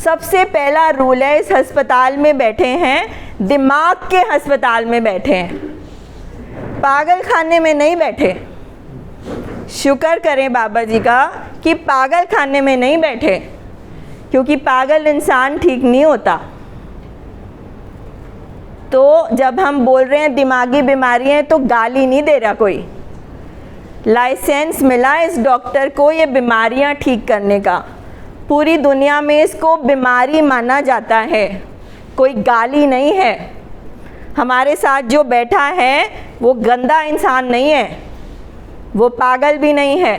सबसे पहला रूल है, इस अस्पताल में बैठे हैं, दिमाग के अस्पताल में बैठे हैं, पागल खाने में नहीं बैठे। शुक्र करें बाबा जी का कि पागल खाने में नहीं बैठे, क्योंकि पागल इंसान ठीक नहीं होता। तो जब हम बोल रहे हैं दिमागी बीमारी है तो गाली नहीं दे रहा कोई, लाइसेंस मिला इस डॉक्टर को ये बीमारियां ठीक करने का, पूरी दुनिया में इसको बीमारी माना जाता है, कोई गाली नहीं है। हमारे साथ जो बैठा है वो गंदा इंसान नहीं है, वो पागल भी नहीं है,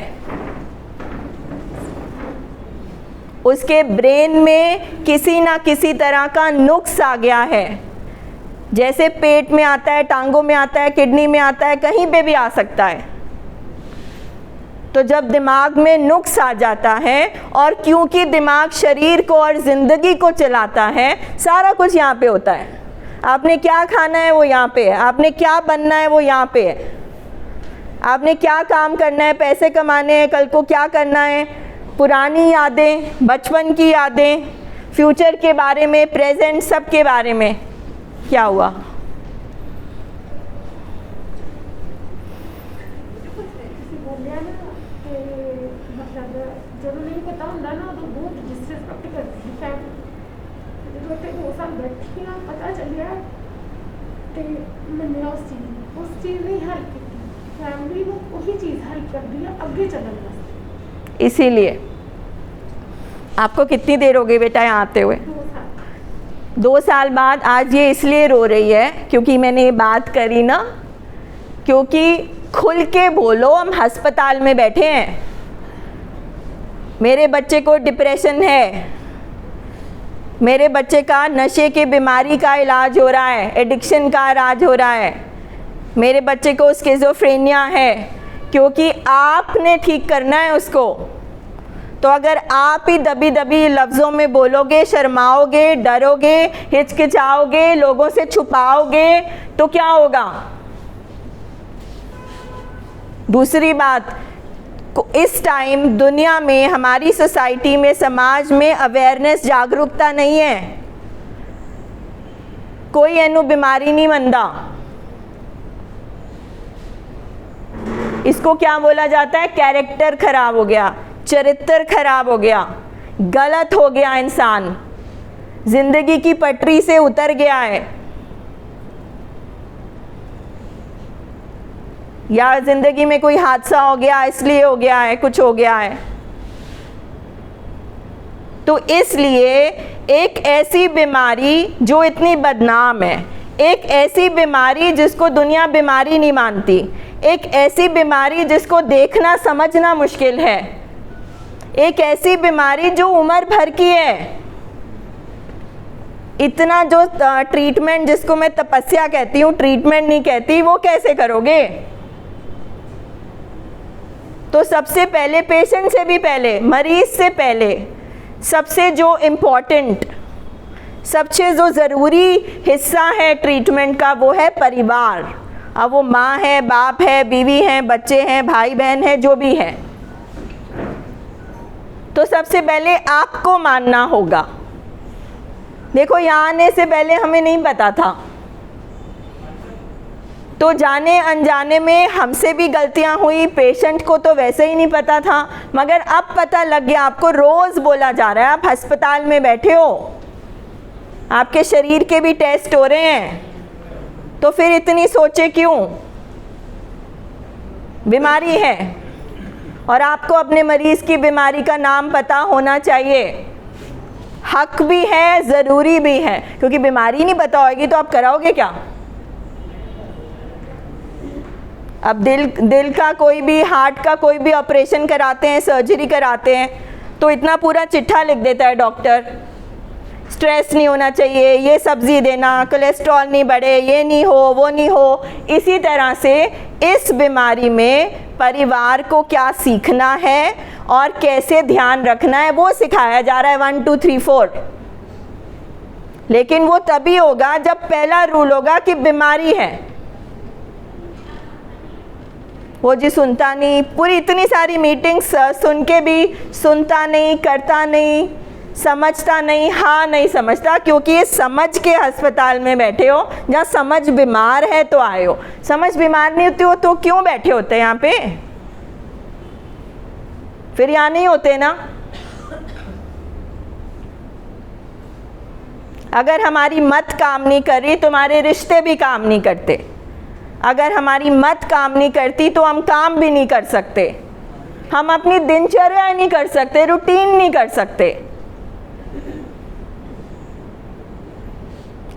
उसके ब्रेन में किसी ना किसी तरह का नुक्स आ गया है। जैसे पेट में आता है, टांगों में आता है, किडनी में आता है, कहीं पे भी आ सकता है। तो जब दिमाग में नुक्स आ जाता है, और क्योंकि दिमाग शरीर को और ज़िंदगी को चलाता है, सारा कुछ यहाँ पे होता है। आपने क्या खाना है वो यहाँ पे है, आपने क्या बनना है वो यहाँ पे है, आपने क्या काम करना है, पैसे कमाने हैं, कल को क्या करना है, पुरानी यादें, बचपन की यादें, फ्यूचर के बारे में, प्रेजेंट, सब के बारे में। क्या हुआ? इसीलिए आपको कितनी देर हो गई बेटा यहाँ आते हुए? 2 साल बाद। आज ये इसलिए रो रही है क्योंकि मैंने ये बात करी ना, क्योंकि खुल के बोलो, हम अस्पताल में बैठे हैं, मेरे बच्चे को डिप्रेशन है, मेरे बच्चे का नशे की बीमारी का इलाज हो रहा है, एडिक्शन का इलाज हो रहा है, मेरे बच्चे को स्किज़ोफ्रेनिया है, क्योंकि आपने ठीक करना है उसको। तो अगर आप ही दबी दबी लफ्ज़ों में बोलोगे, शर्माओगे, डरोगे, हिचकिचाओगे, लोगों से छुपाओगे, तो क्या होगा? दूसरी बात, इस टाइम दुनिया में, हमारी सोसाइटी में, समाज में अवेयरनेस, जागरूकता नहीं है, कोई एनु बीमारी नहीं मनता। इसको क्या बोला जाता है? कैरेक्टर खराब हो गया, चरित्र खराब हो गया, गलत हो गया, इंसान जिंदगी की पटरी से उतर गया है, या जिंदगी में कोई हादसा हो गया इसलिए हो गया है, कुछ हो गया है। तो इसलिए एक ऐसी बीमारी जो इतनी बदनाम है, एक ऐसी बीमारी जिसको दुनिया बीमारी नहीं मानती, एक ऐसी बीमारी जिसको देखना समझना मुश्किल है, एक ऐसी बीमारी जो उम्र भर की है, इतना जो ट्रीटमेंट, जिसको मैं तपस्या कहती हूँ, ट्रीटमेंट नहीं कहती, वो कैसे करोगे? तो सबसे पहले, पेशेंट से भी पहले, मरीज से पहले, सबसे जो इम्पोर्टेंट, सबसे जो ज़रूरी हिस्सा है ट्रीटमेंट का, वो है परिवार। अब वो माँ है, बाप है, बीवी है, बच्चे हैं, भाई बहन है, जो भी है। तो सबसे पहले आपको मानना होगा। देखो, यहाँ आने से पहले हमें नहीं पता था, तो जाने अनजाने में हमसे भी गलतियाँ हुई, पेशेंट को तो वैसे ही नहीं पता था, मगर अब पता लग गया। आपको रोज़ बोला जा रहा है, आप अस्पताल में बैठे हो, आपके शरीर के भी टेस्ट हो रहे हैं, तो फिर इतनी सोचे क्यों? बीमारी है, और आपको अपने मरीज़ की बीमारी का नाम पता होना चाहिए, हक भी है, ज़रूरी भी है, क्योंकि बीमारी नहीं पता होगी तो आप कराओगे क्या? अब दिल का कोई भी, हार्ट का कोई भी ऑपरेशन कराते हैं, सर्जरी कराते हैं, तो इतना पूरा चिट्ठा लिख देता है डॉक्टर, स्ट्रेस नहीं होना चाहिए, ये सब्ज़ी देना, कोलेस्ट्रॉल नहीं बढ़े, ये नहीं हो, वो नहीं हो। इसी तरह से इस बीमारी में परिवार को क्या सीखना है और कैसे ध्यान रखना है, वो सिखाया जा रहा है, 1 2 3 4। लेकिन वो तभी होगा जब पहला रूल होगा कि बीमारी है। वो जी सुनता नहीं, पूरी इतनी सारी मीटिंग्स सुन के भी सुनता नहीं, करता नहीं, समझता नहीं, हाँ नहीं समझता, क्योंकि ये समझ के अस्पताल में बैठे हो जहाँ समझ बीमार है तो आए हो। समझ बीमार नहीं होती हो तो क्यों बैठे होते यहाँ पे? फिर यहाँ नहीं होते ना। अगर हमारी मत काम नहीं कर रही, तुम्हारे रिश्ते भी काम नहीं करते। अगर हमारी मत काम नहीं करती तो हम काम भी नहीं कर सकते, हम अपनी दिनचर्या नहीं कर सकते, रूटीन नहीं कर सकते।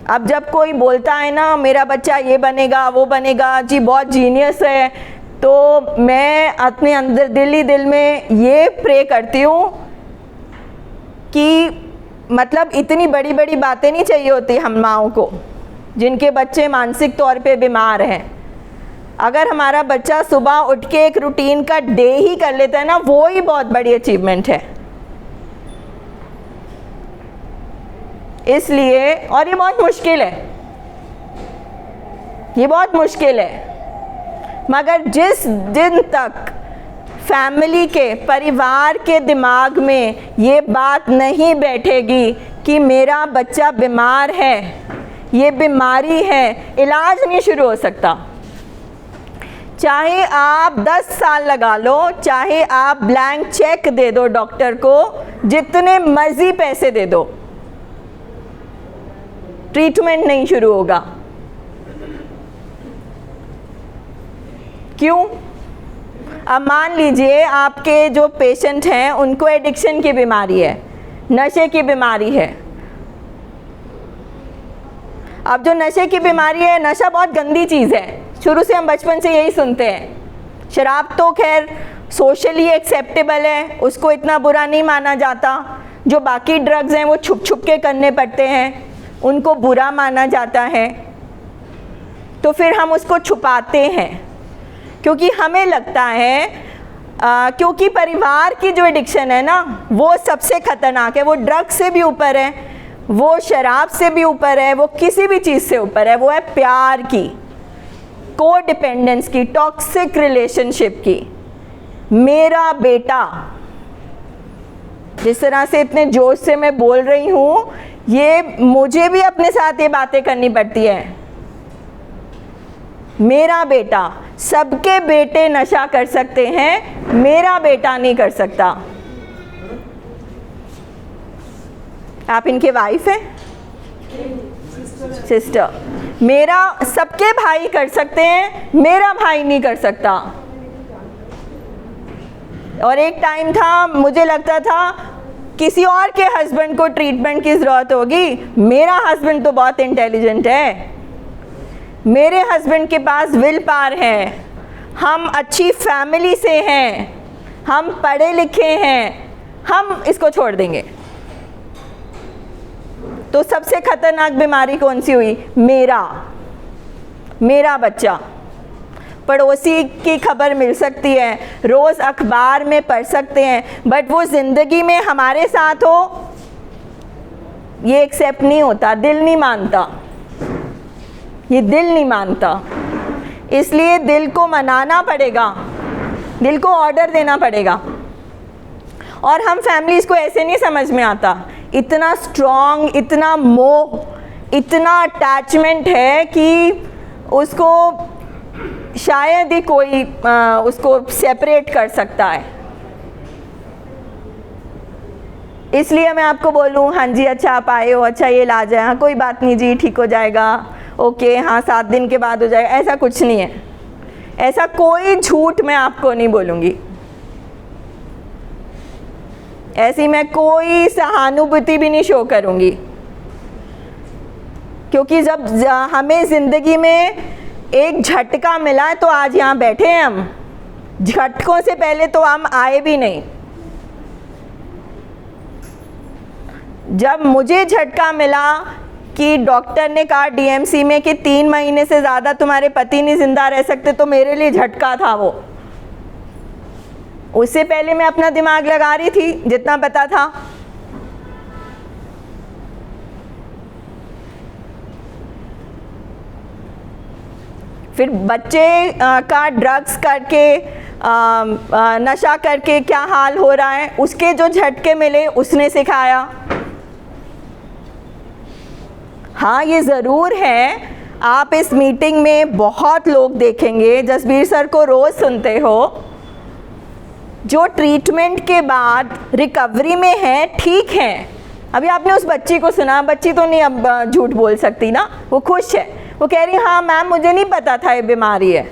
अब जब कोई बोलता है ना मेरा बच्चा ये बनेगा वो बनेगा, जी बहुत जीनियस है, तो मैं अपने अंदर दिल ही दिल में ये प्रे करती हूँ कि मतलब इतनी बड़ी बड़ी बातें नहीं चाहिए होती हम माँओं को जिनके बच्चे मानसिक तौर पे बीमार हैं। अगर हमारा बच्चा सुबह उठ के एक रूटीन का डे ही कर लेता है ना, वो ही बहुत बड़ी अचीवमेंट है। इसलिए, और ये बहुत मुश्किल है, ये बहुत मुश्किल है, मगर जिस दिन तक फैमिली के, परिवार के दिमाग में ये बात नहीं बैठेगी कि मेरा बच्चा बीमार है, ये बीमारी है, इलाज नहीं शुरू हो सकता। चाहे आप 10 साल लगा लो, चाहे आप ब्लैंक चेक दे दो डॉक्टर को, जितने मर्जी पैसे दे दो, ट्रीटमेंट नहीं शुरू होगा। क्यों? अब मान लीजिए आपके जो पेशेंट हैं उनको एडिक्शन की बीमारी है, नशे की बीमारी है। अब जो नशे की बीमारी है, नशा बहुत गंदी चीज़ है, शुरू से हम बचपन से यही सुनते हैं। शराब तो खैर सोशली एक्सेप्टेबल है, उसको इतना बुरा नहीं माना जाता। जो बाकी ड्रग्स हैं वो छुप छुप के करने पड़ते हैं, उनको बुरा माना जाता है, तो फिर हम उसको छुपाते हैं क्योंकि हमें लगता है क्योंकि परिवार की जो एडिक्शन है ना वो सबसे खतरनाक है, वो ड्रग से भी ऊपर है, वो शराब से भी ऊपर है, वो किसी भी चीज़ से ऊपर है, वो है प्यार की, को डिपेंडेंस की, टॉक्सिक रिलेशनशिप की। मेरा बेटा, जिस तरह से इतने जोश से मैं बोल रही हूँ, ये मुझे भी अपने साथ ये बातें करनी पड़ती है। मेरा बेटा, सबके बेटे नशा कर सकते हैं, मेरा बेटा नहीं कर सकता। आप इनके वाइफ हैं? सिस्टर। मेरा, सबके भाई कर सकते हैं, मेरा भाई नहीं कर सकता। और एक टाइम था मुझे लगता था किसी और के हस्बैंड को ट्रीटमेंट की ज़रूरत होगी, मेरा हस्बैंड तो बहुत इंटेलिजेंट है, मेरे हस्बैंड के पास विल पावर है, हम अच्छी फैमिली से हैं, हम पढ़े लिखे हैं, हम इसको छोड़ देंगे। तो सबसे खतरनाक बीमारी कौन सी हुई? मेरा बच्चा। पड़ोसी की खबर मिल सकती है, रोज़ अखबार में पढ़ सकते हैं, बट वो ज़िंदगी में हमारे साथ हो ये एक्सेप्ट नहीं होता, दिल नहीं मानता, ये दिल नहीं मानता। इसलिए दिल को मनाना पड़ेगा, दिल को ऑर्डर देना पड़ेगा। और हम फैमिलीज़ को ऐसे नहीं समझ में आता, इतना स्ट्रॉन्ग, इतना मोह, इतना अटैचमेंट है कि उसको शायद ही कोई उसको सेपरेट कर सकता है। इसलिए मैं आपको बोलूँ, हाँ जी अच्छा आप आए हो, अच्छा ये इलाज है, हाँ कोई बात नहीं जी ठीक हो जाएगा, ओके हाँ 7 दिन के बाद हो जाएगा, ऐसा कुछ नहीं है। ऐसा कोई झूठ मैं आपको नहीं बोलूँगी, ऐसी मैं कोई सहानुभूति भी नहीं शो करूँगी, क्योंकि जब हमें ज़िंदगी में एक झटका मिला है तो आज यहाँ बैठे हैं हम, झटकों से पहले तो हम आए भी नहीं। जब मुझे झटका मिला कि डॉक्टर ने कहा डीएमसी में कि 3 महीने से ज़्यादा तुम्हारे पति नहीं ज़िंदा रह सकते, तो मेरे लिए झटका था वो। उससे पहले मैं अपना दिमाग लगा रही थी जितना पता था। फिर बच्चे का ड्रग्स करके नशा करके क्या हाल हो रहा है, उसके जो झटके मिले उसने सिखाया। हाँ, ये ज़रूर है, आप इस मीटिंग में बहुत लोग देखेंगे, जसबीर सर को रोज़ सुनते हो, जो ट्रीटमेंट के बाद रिकवरी में है, ठीक है। अभी आपने उस बच्ची को सुना, बच्ची तो नहीं अब झूठ बोल सकती ना, वो खुश है, वो कह रही हाँ मैम मुझे नहीं पता था ये बीमारी है।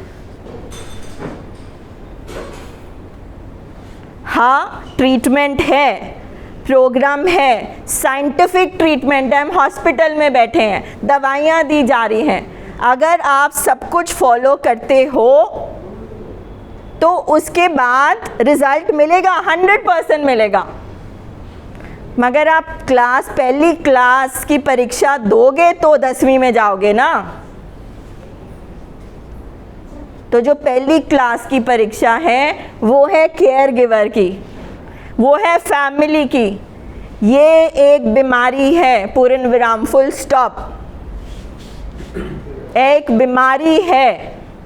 हाँ, ट्रीटमेंट है, प्रोग्राम है, साइंटिफिक ट्रीटमेंट है, हम हॉस्पिटल में बैठे हैं, दवाइयाँ दी जा रही हैं। अगर आप सब कुछ फॉलो करते हो तो उसके बाद रिजल्ट मिलेगा, 100% मिलेगा। मगर आप पहली क्लास की परीक्षा दोगे तो 10वीं में जाओगे ना। तो जो पहली क्लास की परीक्षा है वो है केयर गिवर की, वो है फैमिली की। ये एक बीमारी है, पूर्ण विराम, फुल स्टॉप, एक बीमारी है।